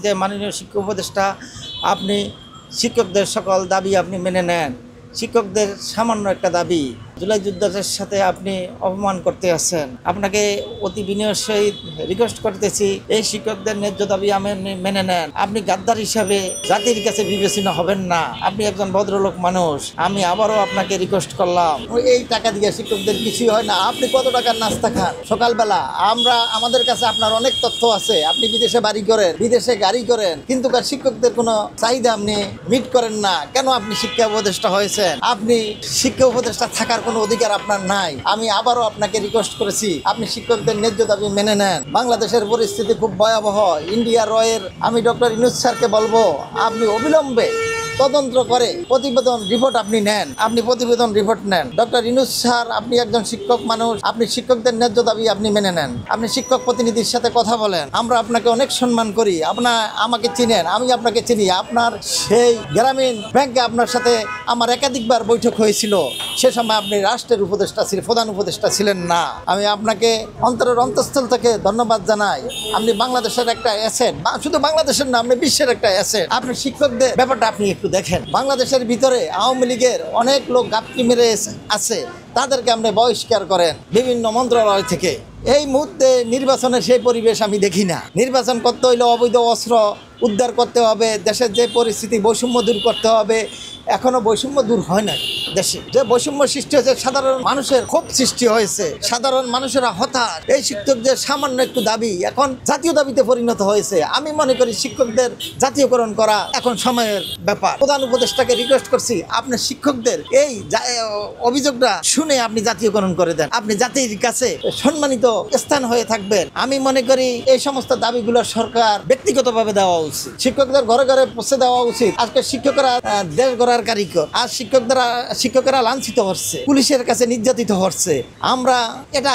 যে মাননীয় শিক্ষা উপদেষ্টা আপনি শিক্ষকদের সকল দাবি আপনি মেনে নেন। শিক্ষকদের সামান্য একটা দাবি জুলাই যোদ্ধাদের সাথে আপনি অপমান করতে আছেন। আপনাকে অতি বিনয়ের সহিত রিকোয়েস্ট করতেছি এই শিক্ষকদের ন্যায্য দাবি আমি মেনে নেন। আপনি গাদ্দার হিসাবে জাতির কাছে বিবেচনা হবেন না। আপনি একজন ভদ্রলোক মানুষ। আমি আবারও আপনাকে রিকোয়েস্ট করলাম, এই টাকা দিয়ে শিক্ষকদের কিছুই হয় না। আপনি কত টাকার নাস্তা খান সকালবেলা? আমাদের কাছে আপনার অনেক তথ্য আছে। আপনি বিদেশে বাড়ি করেন, বিদেশে গাড়ি করেন, কিন্তু শিক্ষকদের কোনো চাহিদা আপনি মিট করেন না। কেন আপনি শিক্ষা উপদেষ্টা হয়েছেন? আপনি শিক্ষা উপদেষ্টা থাকার কোনো অধিকার আপনার নাই। আমি আবারও আপনাকে রিকোয়েস্ট করেছি আপনি শিক্ষকদের ন্যায্য দাবি মেনে নেন। বাংলাদেশের পরিস্থিতি খুব ভয়াবহ। ইন্ডিয়া রয়ের আমি ডক্টর ইউনূস স্যারকে বলবো আপনি অবিলম্বে তদন্ত করে প্রতিবেদন রিপোর্ট আপনি নেন। আপনি প্রতিবেদন রিপোর্ট নেন। ডক্টর ইউনূস স্যার আপনি একজন শিক্ষক মানুষ, আপনি শিক্ষকদের ন্যায্য দাবি আপনি মেনে নেন। আপনি শিক্ষক প্রতিনিধির সাথে কথা বলেন। আমরা আপনাকে অনেক সম্মান করি। আমাকে চিনেন, আমি আপনাকে চিনি। আপনার সেই গ্রামীণ ব্যাংকে আপনার সাথে আমার একাধিকবার বৈঠক হয়েছিল। সে সময় আপনি রাষ্ট্রের উপদেষ্টা ছিলেন, প্রধান উপদেষ্টা ছিলেন না। আমি আপনাকে অন্তরের অন্তঃস্থল থেকে ধন্যবাদ জানাই। আপনি বাংলাদেশের একটা অ্যাসেট, শুধু বাংলাদেশের না, আপনি বিশ্বের একটা অ্যাসেট। আপনি শিক্ষকদের ব্যাপারটা আপনি একটু দেখেন। বাংলাদেশের ভিতরে আওয়ামী লীগের অনেক লোক গাপটি মেরে আছে, তাদেরকে আপনি বহিষ্কার করেন বিভিন্ন মন্ত্রণালয় থেকে। এই মুহূর্তে নির্বাচনের সেই পরিবেশ আমি দেখি না। নির্বাচন করতে হইলে অবৈধ অস্ত্র উদ্ধার করতে হবে, দেশের যে পরিস্থিতি বৈষম্য দূর করতে হবে। এখনো বৈষম্য দূর হয় না। দেশে যে বৈষম্য সৃষ্টি হয়েছে, সাধারণ মানুষের ক্ষোভ সৃষ্টি হয়েছে, সাধারণ মানুষেরা হতাশ। এই শিক্ষকদের সামান্য একটু দাবি এখন জাতীয় দাবিতে পরিণত হয়েছে। আমি মনে করি শিক্ষকদের জাতীয়করণ করা এখন সময়ের ব্যাপার। প্রধান উপদেষ্টাকে রিকোয়েস্ট করছি আপনি শিক্ষকদের এই অভিযোগটা শুনে আপনি জাতীয়করণ করে দেন। আপনি জাতির কাছে সম্মানিত স্থান হয়ে থাকবেন। আমি মনে করি এই সমস্ত দাবিগুলো সরকার ব্যক্তিগতভাবে দেওয়া উচিত। শিক্ষকদের ঘরে ঘরে পৌঁছে দেওয়া উচিত। আজকে শিক্ষকরা দেশ গড়ার কারিগর, আর শিক্ষকেরা লাঞ্ছিত হচ্ছে, পুলিশের কাছে নির্যাতিত হচ্ছে। আমরা এটা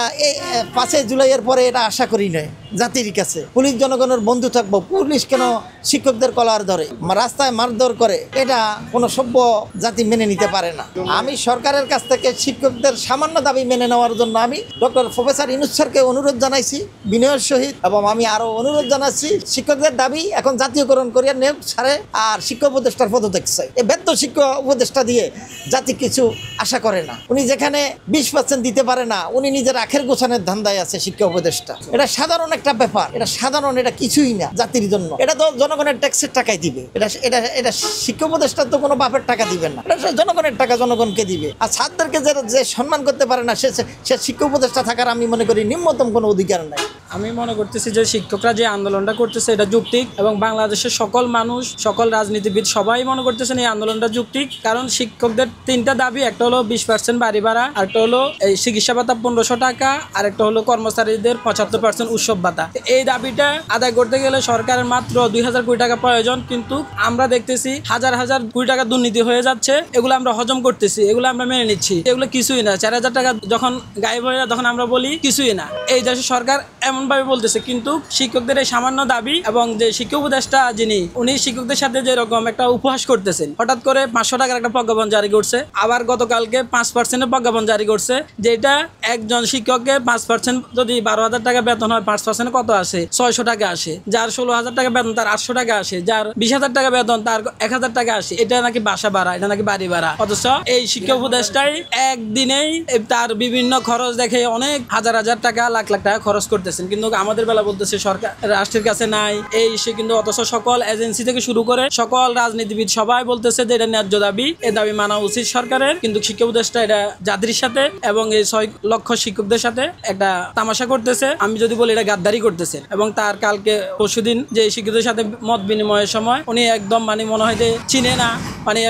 5 জুলাইয়ের পরে এটা আশা করি না। জাতির কাছে পুলিশ জনগণের বন্ধু থাকবো। পুলিশ কেন শিক্ষকদের কলার ধরে, রাস্তায় মারধর করে? এটা কোনো সভ্য জাতি মেনে নিতে পারে না। আমি সরকারের কাছ থেকে শিক্ষকদের সামান্য দাবি মেনে নেওয়ার জন্য আমি ডক্টর প্রফেসর ইউনূস স্যারকে অনুরোধ জানাইছি বিনয়ের সহিত, এবং আমি আরো অনুরোধ জানাচ্ছি শিক্ষকদের দাবি এখন জাতীয়করণ করিয়া নেব সারে, আর শিক্ষা উপদেষ্টার পদত্যাগ চাই। এই ব্যর্থ শিক্ষা উপদেষ্টা দিয়ে জাতি কিছু আশা করে না। উনি যেখানে 20% দিতে পারে না, উনি নিজের আখের গোছানোর ধান্দায় আছে শিক্ষা উপদেষ্টা। এটা সাধারণ একটা ব্যাপার, এটা সাধারণ, এটা কিছুই না জাতির জন্য। এটা তো জনগণের ট্যাক্সের টাকাই দিবে। এটা শিক্ষা উপদেষ্টার তো কোনো বাপের টাকা দিবে না, এটা জনগণের টাকা জনগণকে দিবে। আর ছাত্রদেরকে যে সম্মান করতে পারে না, সে শিক্ষা উপদেষ্টা থাকার আমি মনে করি নিম্নতম কোনো অধিকার নাই। আমি মনে করতেছি যে শিক্ষকরা যে আন্দোলনটা করতেছে এটা যৌক্তিক, এবং বাংলাদেশের সকল মানুষ, সকল রাজনীতিবিদ সবাই মনে করতেছেন এই আন্দোলনটা যৌক্তিক। কারণ শিক্ষকদের 3টা দাবি, একটা হলো 20% বাড়ি ভাড়া, আরেকটা হলো এই চিকিৎসা ভাতা 1500 টাকা, আর একটা হলো কর্মচারীদের 75% উৎসব ভাতা। এই দাবিটা আদায় করতে গেলে সরকারের মাত্র 2000 কোটি টাকা প্রয়োজন, কিন্তু আমরা দেখতেছি হাজার হাজার কোটি টাকা দুর্নীতি হয়ে যাচ্ছে। এগুলো আমরা হজম করতেছি, এগুলো আমরা মেনে নিচ্ছি, এগুলো কিছুই না। 4000 টাকা যখন গায়েব হয়ে যায় তখন আমরা বলি কিছুই না। এই দেশের সরকার এমন ভাবে বলতেছে, কিন্তু শিক্ষকদের এই সামান্য দাবি, এবং যে শিক্ষা উপদেষ্টা উনি শিক্ষকদের সাথে যেরকম একটা উপহাস করতেছেন, হঠাৎ করে 500 টাকার একটা প্রজ্ঞাপন জারি করছে, আবার গতকালকে 5% প্রজ্ঞাপন জারি করছে, যেটা একজন শিক্ষককে 5% যদি 12,000 টাকা বেতন হয়, 5% কত আসে? 600 টাকা আসে। যার 16,000 টাকা বেতন তার 800 টাকা আসে। যার 20,000 টাকা বেতন তার 1,000 টাকা আসে। এটা নাকি বাসা ভাড়া, এটা নাকি বাড়ি ভাড়া। অথচ এই শিক্ষা উপদেষ্টাই একদিনেই তার বিভিন্ন খরচ দেখে অনেক হাজার হাজার টাকা, লাখ লাখ টাকা খরচ করতেছেন, কিন্তু আমাদের বেলা বলতেছে সরকার রাষ্ট্রের কাছে নাই এই সে। কিন্তু অথচ সকল এজেন্সি থেকে শুরু করে সকল রাজনীতিবিদ সবাই বলতেছে যে এটা ন্যায্য দাবি, এই দাবি মানা উচিত সরকারের। কিন্তু শিক্ষা উপদেষ্টা এটা জাতির সাথে এবং এই 6 লক্ষ শিক্ষকদের সাথে একটা তামাশা করতেছে। আমি যদি বলি এটা গাদ্দারি করতেছে। এবং তার কালকে পরশুদিন যে শিক্ষকদের সাথে মত বিনিময়ের সময় উনি একদম মনে হয় যে চিনে না,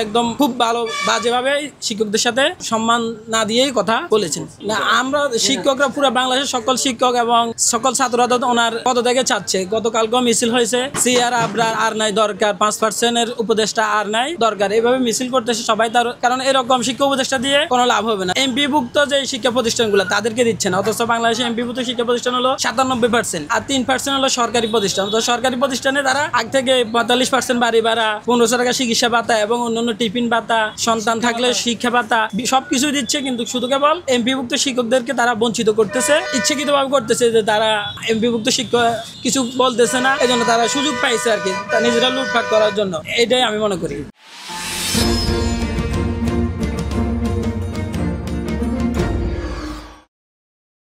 একদম খুব ভালো বাজেভাবে শিক্ষকদের সাথে সম্মান না দিয়েই কথা বলেছেন। না, আমরা শিক্ষকরা পুরো বাংলাদেশের সকল শিক্ষক এবং সকল ছাত্ররা ওনার পদত্যাগে চাচ্ছে। গতকালকেও মিছিল হয়েছে, সিআর আবরার আর নাই দরকার, 5% উপদেষ্টা আর নাই দরকার, এইভাবে মিছিল করতেছে সবাই। তার কারণ এরকম শিক্ষা উপদেষ্টা দিয়ে কোনো লাভ হবে না। এমপিভুক্ত যে শিক্ষা প্রতিষ্ঠানগুলো তাদেরকে দিচ্ছে না, অথচ বাংলাদেশে এমপিভুক্ত শিক্ষা প্রতিষ্ঠান হলো 97%, আর 3% হলো সরকারি প্রতিষ্ঠান। তো সরকারি প্রতিষ্ঠানে তারা আগ থেকে 45% বাড়ি ভাড়া, 1500 টাকা চিকিৎসা ভাতা এবং অন্যান্য টিফিন ভাতা, সন্তান থাকলে শিক্ষা ভাতা, সবকিছু দিচ্ছে, কিন্তু শুধু কেবল এমপিভুক্ত শিক্ষকদেরকে তারা বঞ্চিত করতেছে, ইচ্ছাকৃতভাবে করতেছে যে তারা এমপিভুক্ত শিক্ষক কিছু বলতেছে না, এজন্য তারা সুযোগ পাইছে আর কি, তা নিজেরা লুটপাট করার জন্য। এটাই আমি মনে করি।